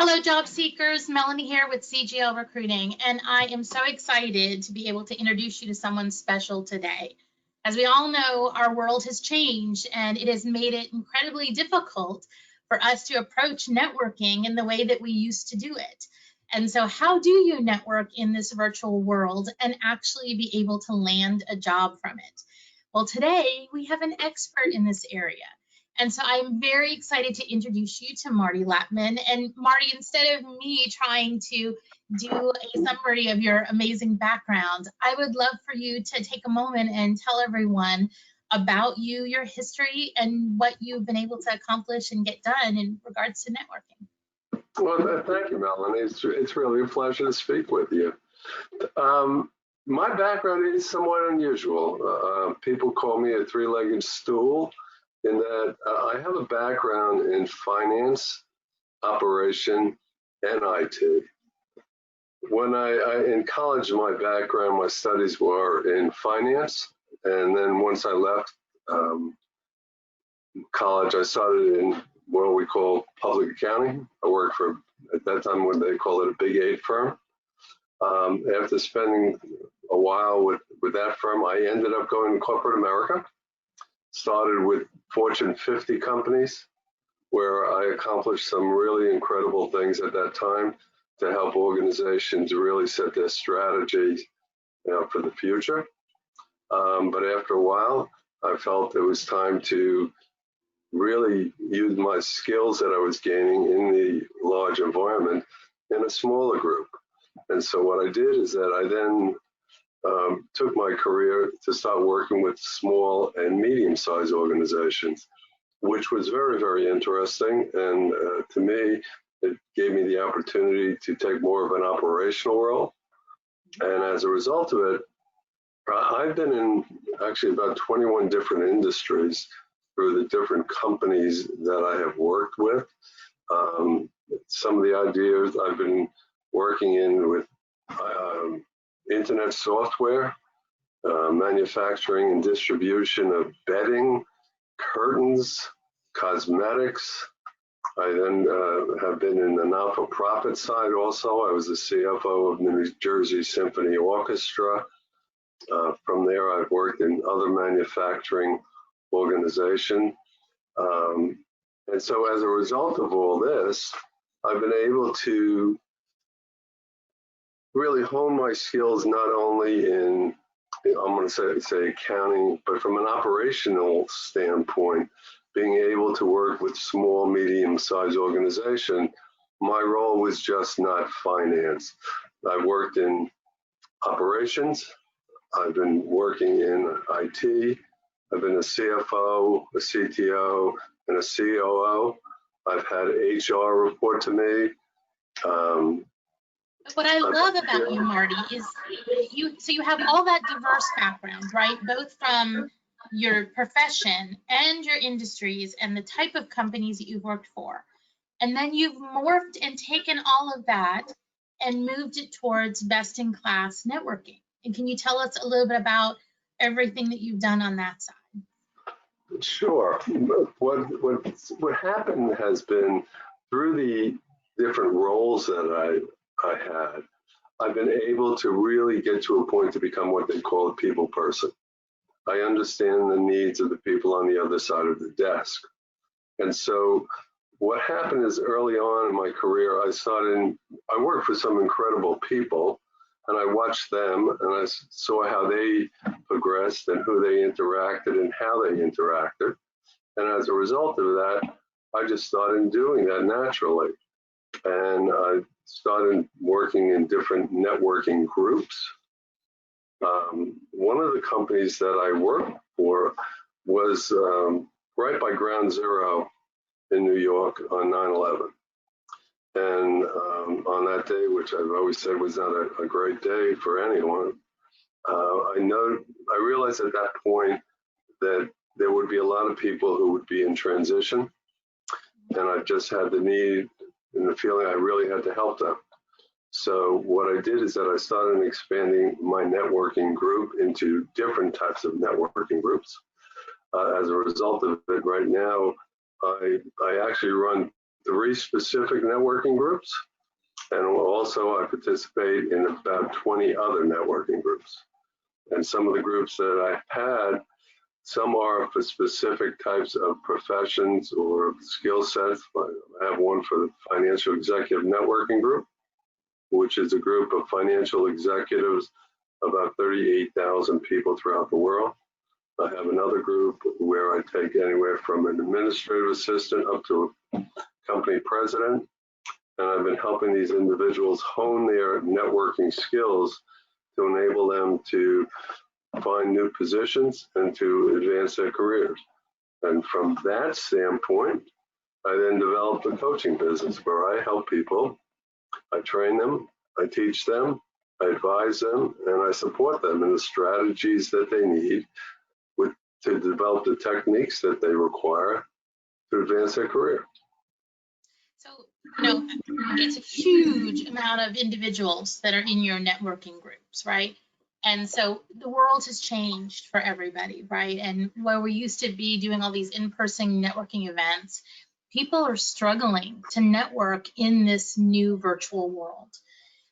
Hello, job seekers. Melanie here with CGL Recruiting, and I am so excited to be able to introduce you to someone special today. As we all know, our world has changed, and it has made it incredibly difficult for us to approach networking in the way that we used to do it. And so how do you network in this virtual world and actually be able to land a job from it? Well, today we have an expert in this area. And so I'm very excited to introduce you to Marty Latman. And Marty, instead of me trying to do a summary of your amazing background, I would love for you to take a moment and tell everyone about you, your history, and what you've been able to accomplish and get done in regards to networking. Well, thank you, Melanie. It's really a pleasure to speak with you. My background is somewhat unusual. People call me a three-legged stool, in that I have a background in finance, operation, and IT. When in college, my background, my studies were in finance, and then once I left college, I started in what we call public accounting. I worked for, at that time, what they call it, a Big 8 firm. After spending a while with that firm, I ended up going to corporate America. Started with Fortune 50 companies, where I accomplished some really incredible things at that time to help organizations really set their strategy, for the future. But after a while, I felt it was time to really use my skills that I was gaining in the large environment in a smaller group. And so what I did is that I then took my career to start working with small and medium-sized organizations, which was very, very interesting. And to me, it gave me the opportunity to take more of an operational role. And as a result of it, I've been in actually about 21 different industries through the different companies that I have worked with. Some of the ideas I've been working in with internet software, manufacturing and distribution of bedding, curtains, cosmetics. I then have been in the not-for-profit side also. I was the CFO of the New Jersey Symphony Orchestra. From there, I've worked in other manufacturing organizations. And so as a result of all this, I've been able to really hone my skills not only in, I'm going to say accounting, but from an operational standpoint, being able to work with small, medium-sized organizations. My role was just not finance. I've worked in operations. I've been working in IT. I've been a CFO, a CTO, and a COO. I've had HR report to me. What I love about you, Marty, is you have all that diverse background, right? Both from your profession and your industries and the type of companies that you've worked for. And then you've morphed and taken all of that and moved it towards best-in-class networking. And can you tell us a little bit about everything that you've done on that side? Sure. What happened has been, through the different roles that I had, I've been able to really get to a point to become what they call a people person. I understand the needs of the people on the other side of the desk. And so what happened is, early on in my career, I worked for some incredible people, and I watched them and I saw how they progressed and who they interacted and how they interacted. And as a result of that, I just started doing that naturally. And I started working in different networking groups. One of the companies that I worked for was right by Ground Zero in New York on 9/11. And on that day, which I've always said was not a great day for anyone, I realized at that point that there would be a lot of people who would be in transition. And I just had the need and the feeling I really had to help them. So what I did is that I started expanding my networking group into different types of networking groups. As a result of it, right now, I actually run 3 specific networking groups, and also I participate in about 20 other networking groups. And some of the groups that I had, some are for specific types of professions or skill sets. I have one for the Financial Executive Networking Group, which is a group of financial executives, about 38,000 people throughout the world. I have another group where I take anywhere from an administrative assistant up to a company president. And I've been helping these individuals hone their networking skills to enable them to find new positions and to advance their careers. And from that standpoint, I then developed a coaching business where I help people. I train them, I teach them, I advise them, and I support them in the strategies that they need to develop the techniques that they require to advance their career. So, it's a huge amount of individuals that are in your networking groups, right? And so the world has changed for everybody, right? And where we used to be doing all these in-person networking events, people are struggling to network in this new virtual world.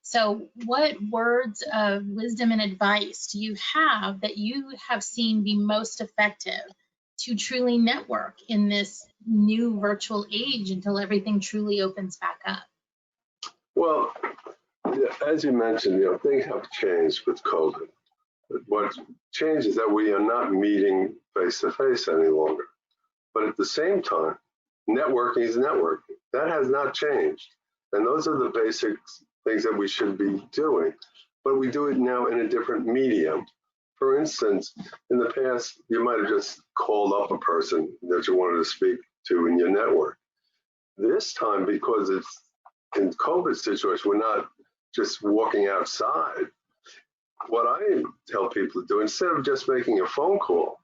So what words of wisdom and advice do you have that you have seen be most effective to truly network in this new virtual age until everything truly opens back up? Well, as you mentioned, things have changed with COVID. What changed is that we are not meeting face to face any longer. But at the same time, networking is networking. That has not changed. And those are the basic things that we should be doing. But we do it now in a different medium. For instance, in the past, you might have just called up a person that you wanted to speak to in your network. This time, because it's in COVID situation, we're not just walking outside. What I tell people to do, instead of just making a phone call,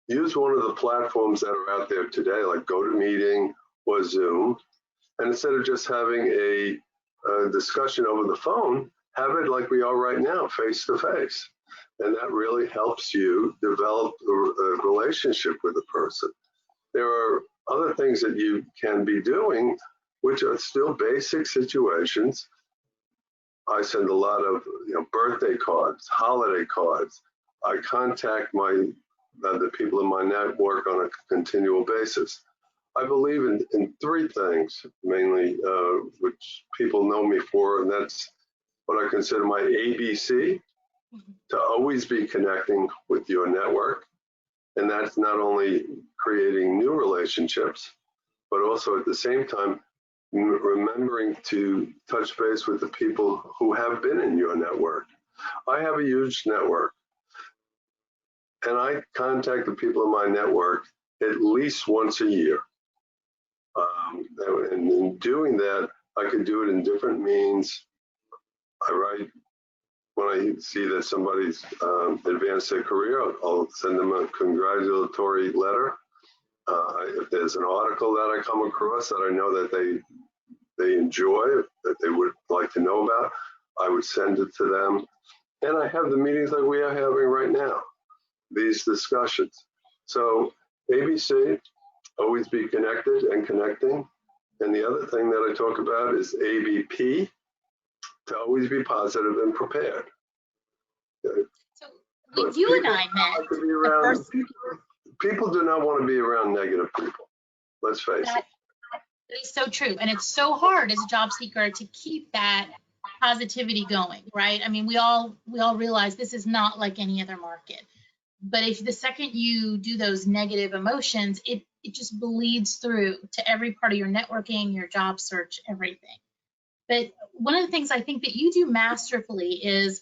use one of the platforms that are out there today, like GoToMeeting or Zoom. And instead of just having a discussion over the phone, have it like we are right now, face to face. And that really helps you develop a relationship with a person. There are other things that you can be doing, which are still basic situations. I send a lot of birthday cards, holiday cards. I contact the people in my network on a continual basis. I believe in 3 things mainly, which people know me for, and that's what I consider my ABC, to always be connecting with your network. And that's not only creating new relationships, but also at the same time, remembering to touch base with the people who have been in your network. I have a huge network, and I contact the people in my network at least once a year. And in doing that, I can do it in different means. I write when I see that somebody's advanced their career, I'll send them a congratulatory letter. If there's an article that I come across that I know that they enjoy, that they would like to know about, I would send it to them. And I have the meetings like we are having right now, these discussions. So ABC, always be connected and connecting. And the other thing that I talk about is ABP, to always be positive and prepared. So when you and I met, people do not want to be around negative people. Let's face it. It is so true. And it's so hard as a job seeker to keep that positivity going, right? I mean, we all realize this is not like any other market. But if the second you do those negative emotions, it just bleeds through to every part of your networking, your job search, everything. But one of the things I think that you do masterfully is,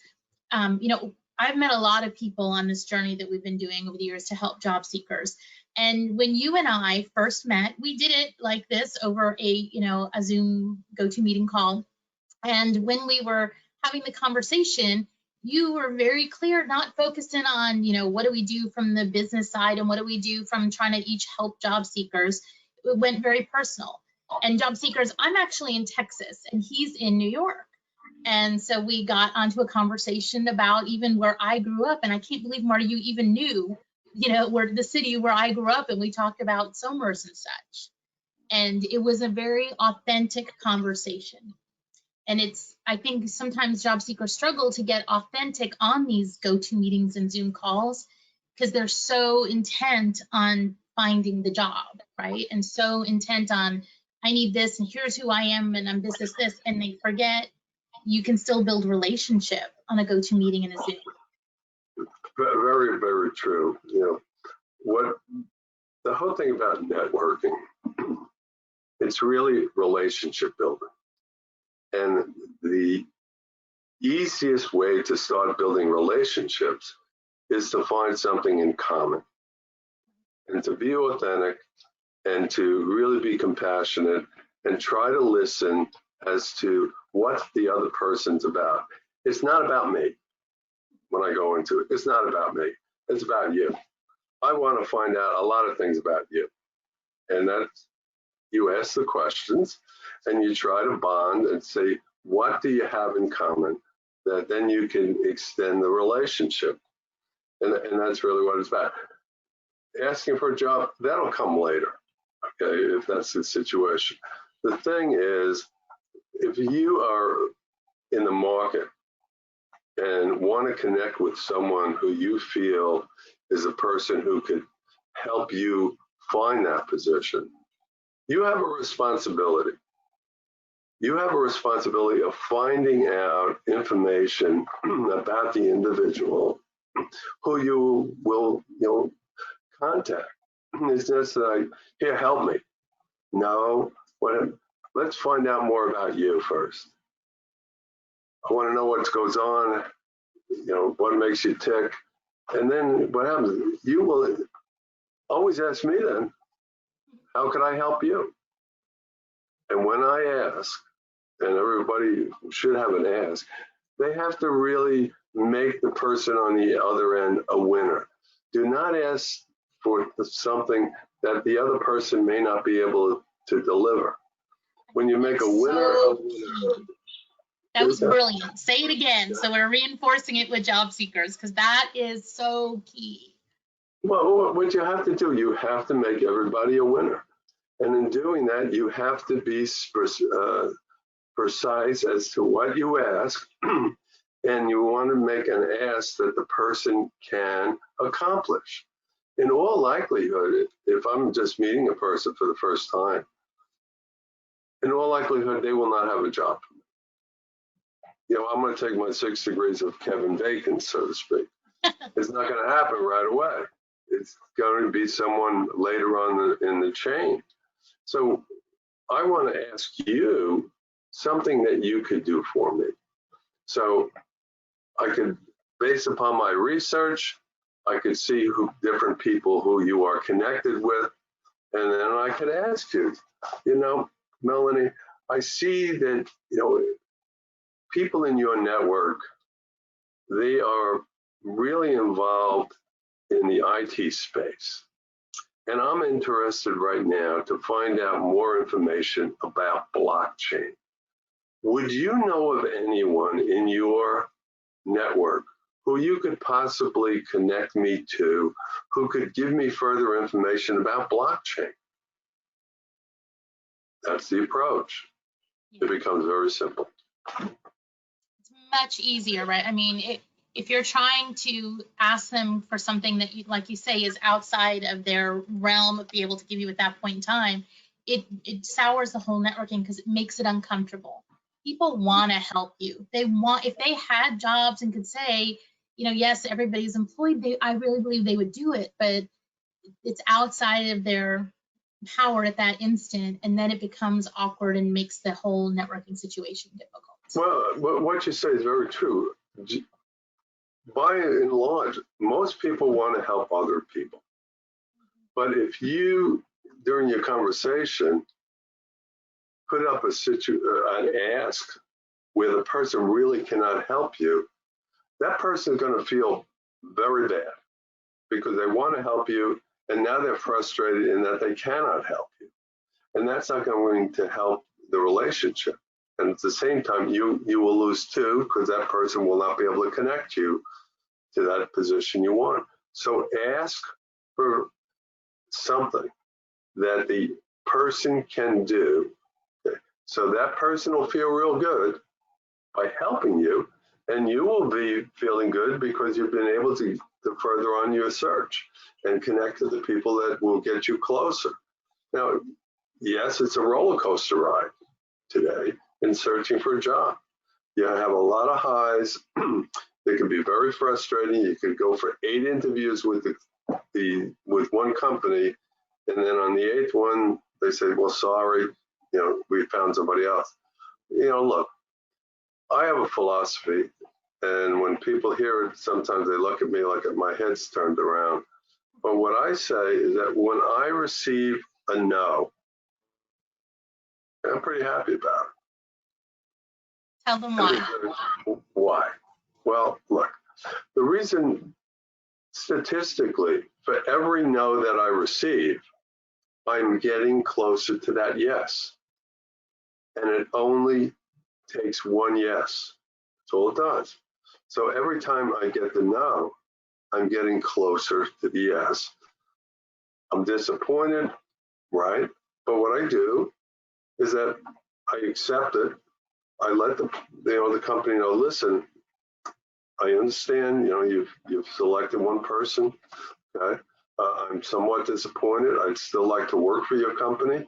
I've met a lot of people on this journey that we've been doing over the years to help job seekers. And when you and I first met, we did it like this over a Zoom GoToMeeting call. And when we were having the conversation, you were very clear, not focused in on, what do we do from the business side and what do we do from trying to each help job seekers. It went very personal. And job seekers, I'm actually in Texas and he's in New York. And so we got onto a conversation about even where I grew up. And I can't believe, Marty, you even knew, where the city where I grew up, and we talked about Somers and such. And it was a very authentic conversation. And I think sometimes job seekers struggle to get authentic on these go-to meetings and Zoom calls because they're so intent on finding the job, right? And so intent on, I need this, and here's who I am, and I'm this, and they forget you can still build relationship on a go-to meeting in a Zoom. Very, very true. You know, what the whole thing about networking, it's really relationship building. And the easiest way to start building relationships is to find something in common and to be authentic and to really be compassionate and try to listen as to what the other person's about. It's not about me when I go into it. It's not about me. It's about you. I want to find out a lot of things about you. And that's, you ask the questions and you try to bond and say, what do you have in common that then you can extend the relationship? And that's really what it's about. Asking for a job, that'll come later, okay, if that's the situation. The thing is, if you are in the market and want to connect with someone who you feel is a person who could help you find that position, you have a responsibility. You have a responsibility of finding out information about the individual who you will, contact. It's just like, here, help me. No, let's find out more about you first. I want to know what goes on, what makes you tick. And then what happens? You will always ask me then, how can I help you? And when I ask, and everybody should have an ask, they have to really make the person on the other end a winner. Do not ask for something that the other person may not be able to deliver. When you make a winner, that was brilliant. Say it again. So we're reinforcing it with job seekers because that is so key. Well, what you have to do, you have to make everybody a winner. And in doing that, you have to be precise as to what you ask. And you want to make an ask that the person can accomplish. In all likelihood, if I'm just meeting a person for the first time, in all likelihood, they will not have a job. I'm going to take my 6 degrees of Kevin Bacon, so to speak. It's not going to happen right away. It's going to be someone later on in the chain. So I want to ask you something that you could do for me. So I could, based upon my research, I could see different people who you are connected with, and then I could ask you, Melanie, I see that, people in your network, they are really involved in the IT space. And I'm interested right now to find out more information about blockchain. Would you know of anyone in your network who you could possibly connect me to, who could give me further information about blockchain? That's the approach. It becomes very simple. It's much easier, right? I mean, if you're trying to ask them for something that, like you say, is outside of their realm of be able to give you at that point in time, it sours the whole networking because it makes it uncomfortable. People want to help you. If they had jobs and could say, yes, everybody's employed, I really believe they would do it, but it's outside of their power at that instant, and then it becomes awkward and makes the whole networking situation difficult. Well, what you say is very true. By and large, most people want to help other people. But if you, during your conversation, put up an ask where the person really cannot help you, that person is going to feel very bad because they want to help you, and now they're frustrated in that they cannot help you. And that's not going to help the relationship. And at the same time, you will lose too, because that person will not be able to connect you to that position you want. So ask for something that the person can do. Okay. So that person will feel real good by helping you, and you will be feeling good because you've been able to further on your search and connect to the people that will get you closer. Now, yes, it's a roller coaster ride today in searching for a job. You have a lot of highs. They can be very frustrating. You could go for 8 interviews with with one company, and then on the 8th one, they say, well, sorry, we found somebody else. Look, I have a philosophy, and when people hear it, sometimes they look at me like my head's turned around. But what I say is that when I receive a no, I'm pretty happy about it. Tell them why. Why? Well, look, the reason statistically, for every no that I receive, I'm getting closer to that yes. And it only takes one yes. That's all it does. So every time I get the no, I'm getting closer to the yes. I'm disappointed, right? But what I do is that I accept it. I let the company know, listen, I understand, you've selected one person, okay? I'm somewhat disappointed. I'd still like to work for your company.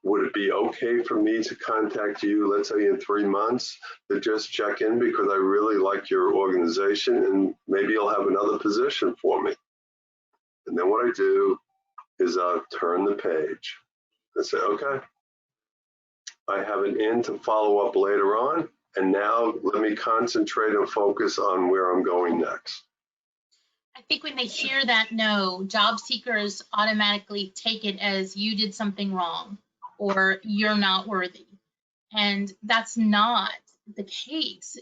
Would it be okay for me to contact you, let's say in 3 months, to just check in because I really like your organization and maybe you'll have another position for me? And then what I do is I'll turn the page and say, okay, I have an in to follow up later on. And now let me concentrate and focus on where I'm going next. I think when they hear that no, job seekers automatically take it as you did something wrong or you're not worthy. And that's not the case.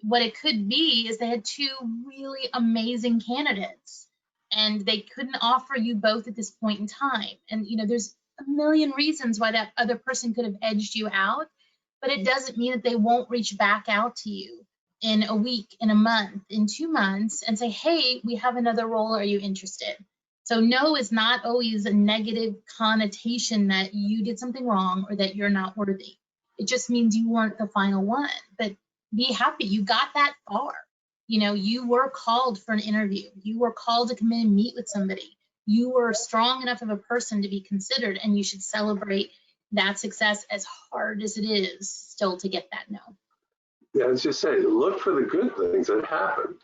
What it could be is they had 2 really amazing candidates and they couldn't offer you both at this point in time. And, there's a million reasons why that other person could have edged you out, but it doesn't mean that they won't reach back out to you in a week, in a month, in 2 months and say, hey, we have another role. Are you interested? So no is not always a negative connotation that you did something wrong or that you're not worthy. It just means you weren't the final one. But be happy you got that far. You were called for an interview. You were called to come in and meet with somebody. You were strong enough of a person to be considered, and you should celebrate that success as hard as it is still to get that no. Yeah, as you say, look for the good things that happened.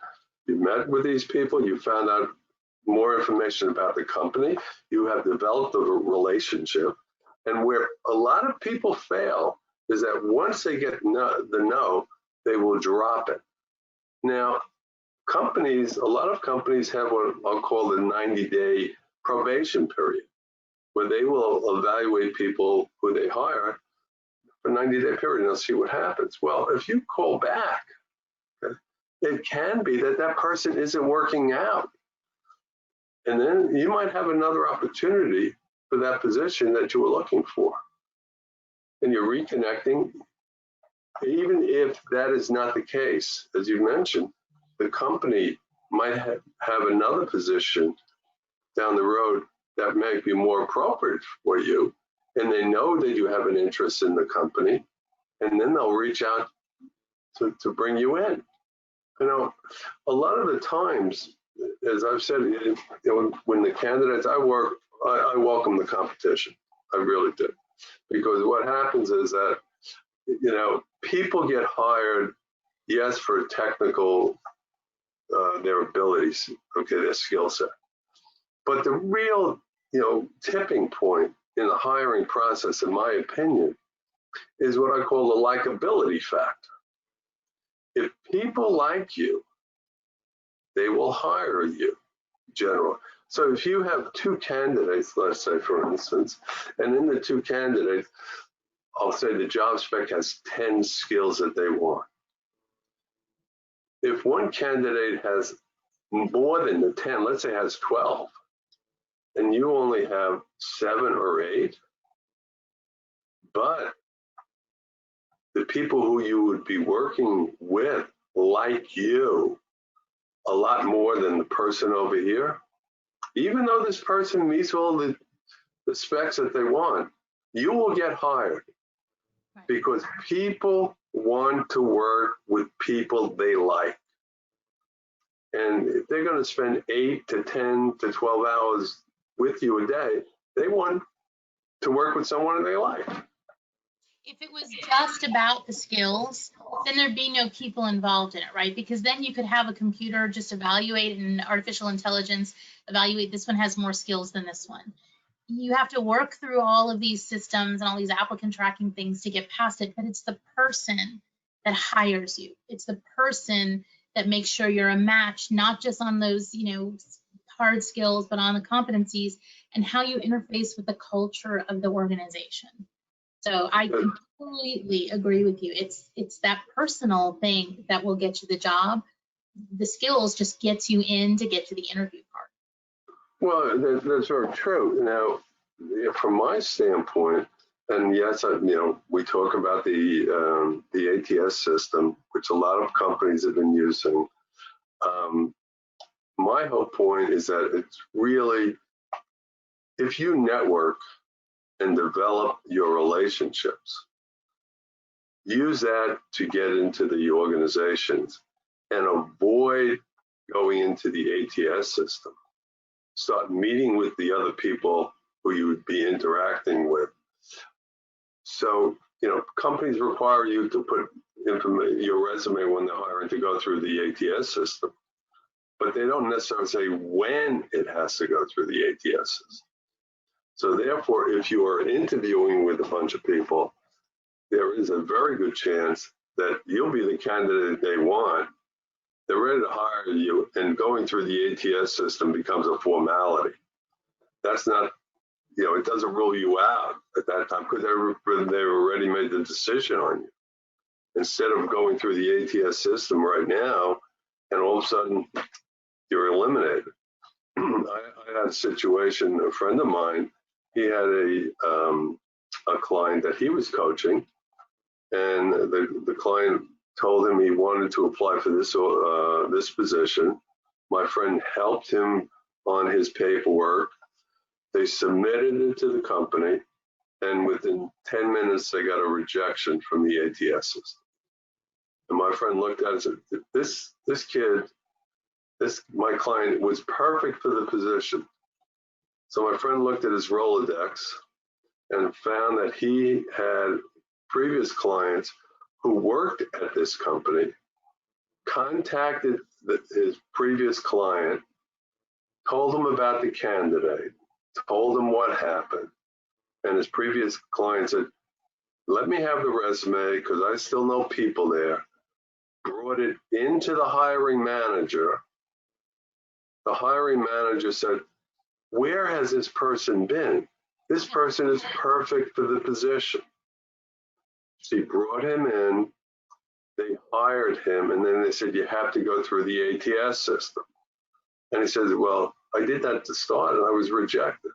You met with these people, you found out more information about the company, you have developed a relationship. And where a lot of people fail is that once they get the no, they will drop it. Now, a lot of companies have what I'll call the 90-day probation period, where they will evaluate people who they hire for a 90-day period and they'll see what happens. Well, if you call back, okay, it can be that that person isn't working out. And then you might have another opportunity for that position that you were looking for. And you're reconnecting. Even if that is not the case, as you mentioned, the company might have another position down the road that may be more appropriate for you. And they know that you have an interest in the company. And then they'll reach out to bring you in. A lot of the times, as I've said, when the candidates I welcome the competition. I really do. Because what happens is that, people get hired, yes, for technical, their abilities, okay, their skill set. But the real, tipping point in the hiring process, in my opinion, is what I call the likability factor. If people like you, they will hire you, generally. So if you have 2 candidates, let's say, for instance, and in the 2 candidates, I'll say the job spec has 10 skills that they want. If one candidate has more than the 10, let's say has 12, and you only have 7 or 8, but the people who you would be working with like you a lot more than the person over here, even though this person meets all the the specs that they want, you will get hired. Right. Because people want to work with people they like. And if they're going to spend 8 to 10 to 12 hours with you a day, they want to work with someone they like. If it was just about the skills, then there'd be no people involved in it, right? Because then you could have a computer just evaluate, and artificial intelligence evaluate, this one has more skills than this one. You have to work through all of these systems and all these applicant tracking things to get past it, but it's the person that hires you. It's the person that makes sure you're a match, not just on those, hard skills, but on the competencies and how you interface with the culture of the organization. So I completely agree with you. It's that personal thing that will get you the job. The skills just gets you in to get to the interview part. Well, that's very true. Now, from my standpoint, and yes, we talk about the ATS system, which a lot of companies have been using. My whole point is that it's really, if you network and develop your relationships, use that to get into the organizations and avoid going into the ATS system. Start meeting with the other people who you would be interacting with. So, companies require you to put your resume when they're hiring to go through the ATS system, but they don't necessarily say when it has to go through the ATS system. So therefore, if you are interviewing with a bunch of people, there is a very good chance that you'll be the candidate they want. They're ready to hire you, and going through the ATS system becomes a formality. That's not, it doesn't rule you out at that time because they've already made the decision on you. Instead of going through the ATS system right now, and all of a sudden you're eliminated. I had a situation, a friend of mine, he had a client that he was coaching, and the client told him he wanted to apply for this position. My friend helped him on his paperwork. They submitted it to the company, and within 10 minutes, they got a rejection from the ATS system. And my friend looked at it and said, this kid, my client was perfect for the position. So my friend looked at his Rolodex and found that he had previous clients who worked at this company, contacted his previous client, told him about the candidate, told him what happened. And his previous client said, let me have the resume because I still know people there. Brought it into the hiring manager. The hiring manager said, where has this person been? This person is perfect for the position. She brought him in, they hired him, and then they said, you have to go through the ATS system. And he says, well, I did that to start and I was rejected.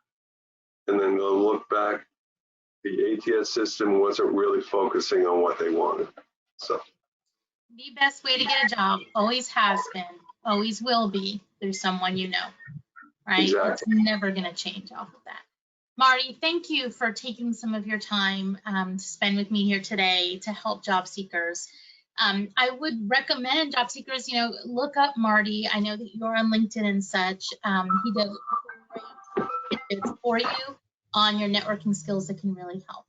And then they'll look back, the ATS system wasn't really focusing on what they wanted. So The best way to get a job always has been, always will be through someone you know, right? Exactly. It's never going to change off of that. Marty, thank you for taking some of your time to spend with me here today to help job seekers. I would recommend job seekers, look up Marty. I know that you're on LinkedIn and such. He does great tips for you on your networking skills that can really help.